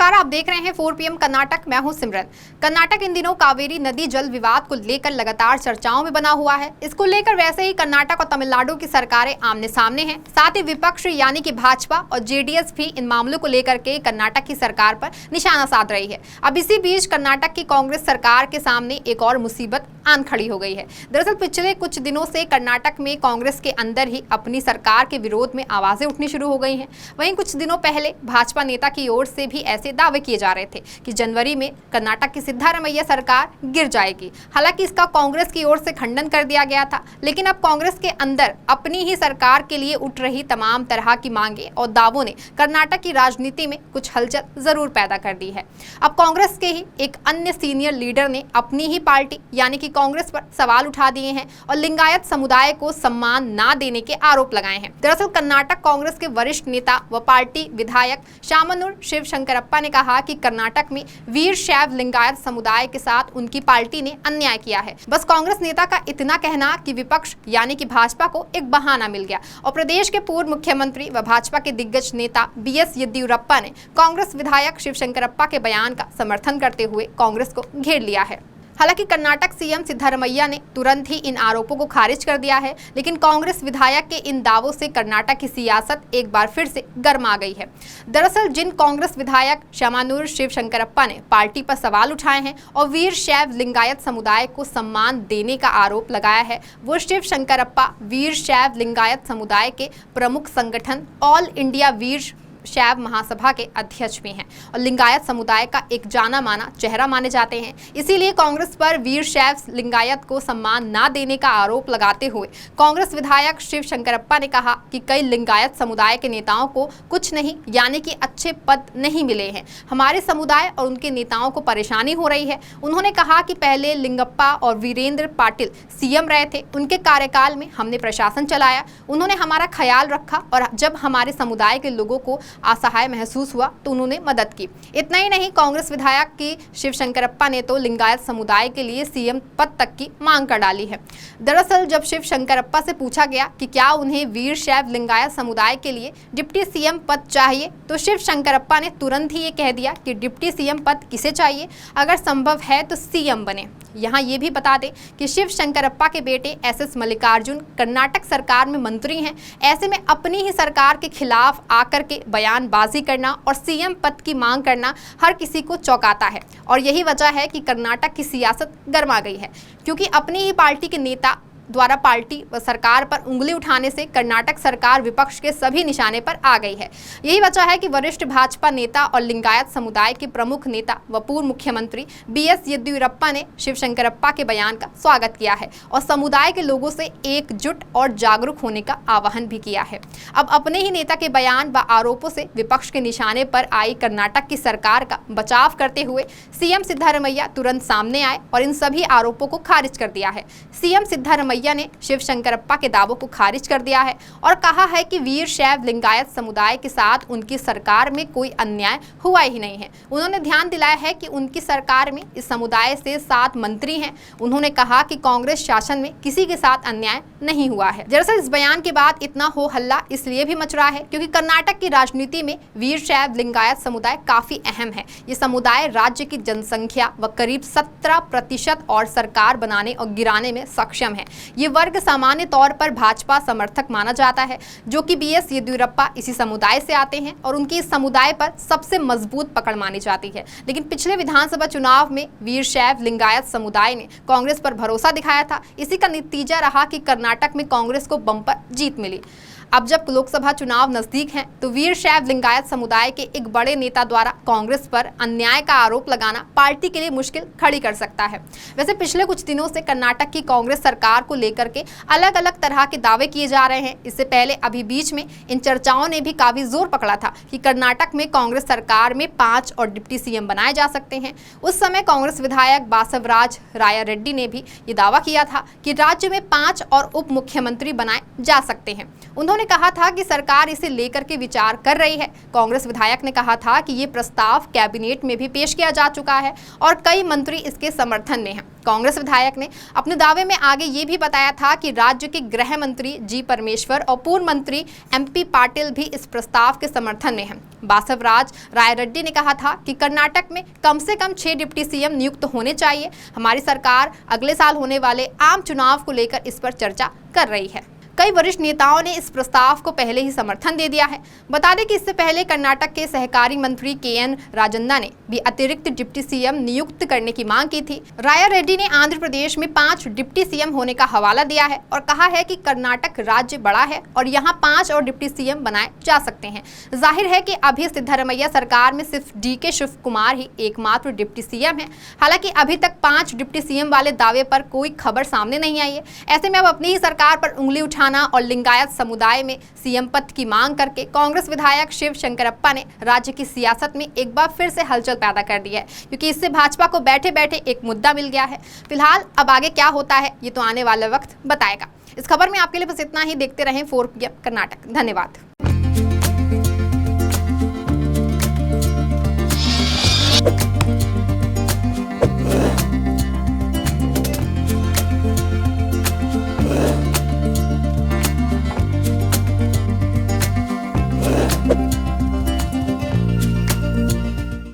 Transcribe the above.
नमस्कार, आप देख रहे हैं 4 PM कर्नाटक। मैं हूं सिमरन। कर्नाटक इन दिनों कावेरी नदी जल विवाद को लेकर लगातार चर्चाओं में बना हुआ है। इसको लेकर वैसे ही कर्नाटक और तमिलनाडु की सरकारें आमने सामने हैं। साथ ही विपक्ष यानी कि भाजपा और जेडीएस भी इन मामलों को लेकर के कर्नाटक की सरकार पर निशाना साध रही है। अब इसी बीच कर्नाटक की कांग्रेस सरकार के सामने एक और मुसीबत आन खड़ी हो गई है। दरअसल पिछले कुछ दिनों से कर्नाटक में कांग्रेस के अंदर ही अपनी सरकार के विरोध में आवाजें उठनी शुरू हो गई हैं। वहीं कुछ दिनों पहले भाजपा नेता की ओर से भी ऐसे दावे किए जा रहे थे कि जनवरी में कर्नाटक की सिद्धारमैया सरकार गिर जाएगी। हालांकि इसका कांग्रेस की ओर से खंडन कर दिया गया था, लेकिन अब कांग्रेस के अंदर अपनी ही सरकार के लिए उठ रही तमाम तरह की मांगे और दावों ने कर्नाटक की राजनीति में कुछ हलचल जरूर पैदा कर दी है। अब कांग्रेस के ही एक अन्य सीनियर लीडर ने अपनी ही पार्टी यानी कि कांग्रेस पर सवाल उठा दिए हैं और लिंगायत समुदाय को सम्मान ना देने के आरोप लगाए हैं। दरअसल कर्नाटक कांग्रेस के वरिष्ठ नेता व पार्टी विधायक शामनूर शिवशंकरप्पा ने कहा कि कर्नाटक में वीर शैव लिंगायत समुदाय के साथ उनकी पार्टी ने अन्याय किया है। बस कांग्रेस नेता का इतना कहना कि विपक्ष यानी कि भाजपा को एक बहाना मिल गया और प्रदेश के पूर्व मुख्यमंत्री व भाजपा के दिग्गज नेता BS येदियुरप्पा ने कांग्रेस विधायक शिवशंकरप्पा के बयान का समर्थन करते हुए कांग्रेस को घेर लिया है। हालांकि कर्नाटक सीएम सिद्धारमैया ने तुरंत ही इन आरोपों को खारिज कर दिया है, लेकिन कांग्रेस विधायक के इन दावों से कर्नाटक की सियासत एक बार फिर से गर्मा गई है। दरअसल जिन कांग्रेस विधायक शामनूर शिवशंकरप्पा ने पार्टी पर सवाल उठाए हैं और वीर शैव लिंगायत समुदाय को सम्मान देने का आरोप लगाया है, वो शिवशंकरप्पा वीर शैव लिंगायत समुदाय के प्रमुख संगठन ऑल इंडिया वीर शैव महासभा के अध्यक्ष भी हैं और लिंगायत समुदाय का एक जाना माना चेहरा माने जाते हैं। इसीलिए कांग्रेस पर वीर शैव लिंगायत को सम्मान ना देने का आरोप लगाते हुए कांग्रेस विधायक शिवशंकरप्पा ने कहा कि कई लिंगायत समुदाय के नेताओं को कुछ नहीं यानी कि अच्छे पद नहीं मिले हैं। हमारे समुदाय और उनके नेताओं को परेशानी हो रही है। उन्होंने कहा कि पहले लिंगप्पा और वीरेंद्र पाटिल सीएम रहे थे, उनके कार्यकाल में हमने प्रशासन चलाया, उन्होंने हमारा ख्याल रखा और जब हमारे समुदाय के लोगों को असहाय महसूस हुआ तो उन्होंने मदद की। इतना ही नहीं, कांग्रेस विधायक की शिवशंकरप्पा ने तो लिंगायत समुदाय के लिए सीएम पद तक की मांग कर डाली है। दरअसल जब शिवशंकरप्पा से पूछा गया कि क्या उन्हें वीर शैव लिंगायत समुदाय के लिए डिप्टी सीएम पद चाहिए, तो शिवशंकरप्पा ने तुरंत ही ये कह दिया कि डिप्टी सीएम पद किसे चाहिए, अगर संभव है तो सीएम बने। यहाँ ये भी बता दें कि शिवशंकरप्पा के बेटे SS मल्लिकार्जुन कर्नाटक सरकार में मंत्री हैं। ऐसे में अपनी ही सरकार के खिलाफ आकर के बयानबाजी करना और सीएम पद की मांग करना हर किसी को चौंकाता है और यही वजह है कि कर्नाटक की सियासत गर्मा गई है, क्योंकि अपनी ही पार्टी के नेता द्वारा पार्टी व सरकार पर उंगली उठाने से कर्नाटक सरकार विपक्ष के सभी निशाने पर आ गई है। यही वजह है कि वरिष्ठ भाजपा नेता और लिंगायत समुदाय के प्रमुख नेता व पूर्व मुख्यमंत्री BS येदियुरप्पा ने शिवशंकरप्पा के बयान का स्वागत किया है और समुदाय के लोगों से एकजुट और जागरूक होने का आह्वान भी किया है। अब अपने ही नेता के बयान व आरोपों से विपक्ष के निशाने पर आई कर्नाटक की सरकार का बचाव करते हुए सीएम सिद्धारमैया तुरंत सामने आए और इन सभी आरोपों को खारिज कर दिया है। सीएम सिद्धारमैया ने शिवशंकरप्पा के दावों को खारिज कर दिया है और कहा है कि वीर शैव लिंगायत समुदाय के साथ उनकी सरकार में कोई अन्याय हुआ ही नहीं है। उन्होंने ध्यान दिलाया है कि उनकी सरकार में इस समुदाय से 7 मंत्री हैं। उन्होंने कहा कि कांग्रेस शासन में किसी के साथ अन्याय नहीं हुआ है। दरअसल इस बयान के बाद इतना हो हल्ला इसलिए भी मच रहा है क्योंकि कर्नाटक की राजनीति में वीर शैव लिंगायत समुदाय काफी अहम है। ये समुदाय राज्य की जनसंख्या व करीब 17% और सरकार बनाने और गिराने में सक्षम है। ये वर्ग सामान्य तौर पर भाजपा समर्थक माना जाता है, जो कि BS येदियुरप्पा इसी समुदाय से आते हैं और उनकी इस समुदाय पर सबसे मजबूत पकड़ मानी जाती है। लेकिन पिछले विधानसभा चुनाव में वीर शैव लिंगायत समुदाय ने कांग्रेस पर भरोसा दिखाया था। इसी का नतीजा रहा कि कर्नाटक में कांग्रेस को बम्पर जीत मिली। अब जब लोकसभा चुनाव नजदीक हैं, तो वीर शैव लिंगायत समुदाय के एक बड़े नेता द्वारा कांग्रेस पर अन्याय का आरोप लगाना पार्टी के लिए मुश्किल खड़ी कर सकता है। वैसे पिछले कुछ दिनों से कर्नाटक की कांग्रेस सरकार को लेकर के अलग अलग तरह के दावे किए जा रहे हैं। इससे पहले अभी बीच में इन चर्चाओं ने भी काफी जोर पकड़ा था कि कर्नाटक में कांग्रेस सरकार में 5 और डिप्टी सीएम बनाए जा सकते हैं। उस समय कांग्रेस विधायक बासवराज राया रेड्डी ने भी ये दावा किया था कि राज्य में 5 और उप मुख्यमंत्री बनाए जा सकते हैं। उन्होंने उन्होंने कहा था कि सरकार इसे लेकर के विचार कर रही है। कांग्रेस विधायक ने कहा था कि ये प्रस्ताव कैबिनेट में भी पेश किया जा चुका है और कई मंत्री इसके समर्थन में हैं। कांग्रेस विधायक ने अपने दावे में आगे ये भी बताया था कि राज्य के गृह मंत्री जी परमेश्वर और पूर्व मंत्री MP पाटिल भी इस प्रस्ताव के समर्थन में हैं। बासवराज रायरेड्डी ने कहा था कि कर्नाटक में कम से कम 6 डिप्टी CM नियुक्त होने चाहिए। हमारी सरकार अगले साल होने वाले आम चुनाव को लेकर इस पर चर्चा कर रही है। कई वरिष्ठ नेताओं ने इस प्रस्ताव को पहले ही समर्थन दे दिया है। बता दें कि इससे पहले कर्नाटक के सहकारी मंत्री KN राजन्ना ने भी अतिरिक्त डिप्टी CM नियुक्त करने की मांग की थी। रायरेड्डी ने आंध्र प्रदेश में 5 डिप्टी CM होने का हवाला दिया है और कहा है कि कर्नाटक राज्य बड़ा है और यहाँ 5 और डिप्टी CM बनाए जा सकते हैं। जाहिर है कि अभी सिद्धरमैया सरकार में सिर्फ DK शिव कुमार ही एकमात्र डिप्टी CM है। हालांकि अभी तक 5 डिप्टी CM वाले दावे पर कोई खबर सामने नहीं आई है। ऐसे में अब अपनी ही सरकार पर उंगली उठाना और लिंगायत समुदाय में CM पद की मांग करके कांग्रेस विधायक शिव शंकरप्पा ने राज्य की सियासत में एक बार फिर से हलचल पैदा कर दी है, क्योंकि इससे भाजपा को बैठे बैठे एक मुद्दा मिल गया है। फिलहाल अब आगे क्या होता है ये तो आने वाला वक्त बताएगा। इस खबर में आपके लिए बस इतना ही। देखते रहें 4 PM कर्नाटक। धन्यवाद।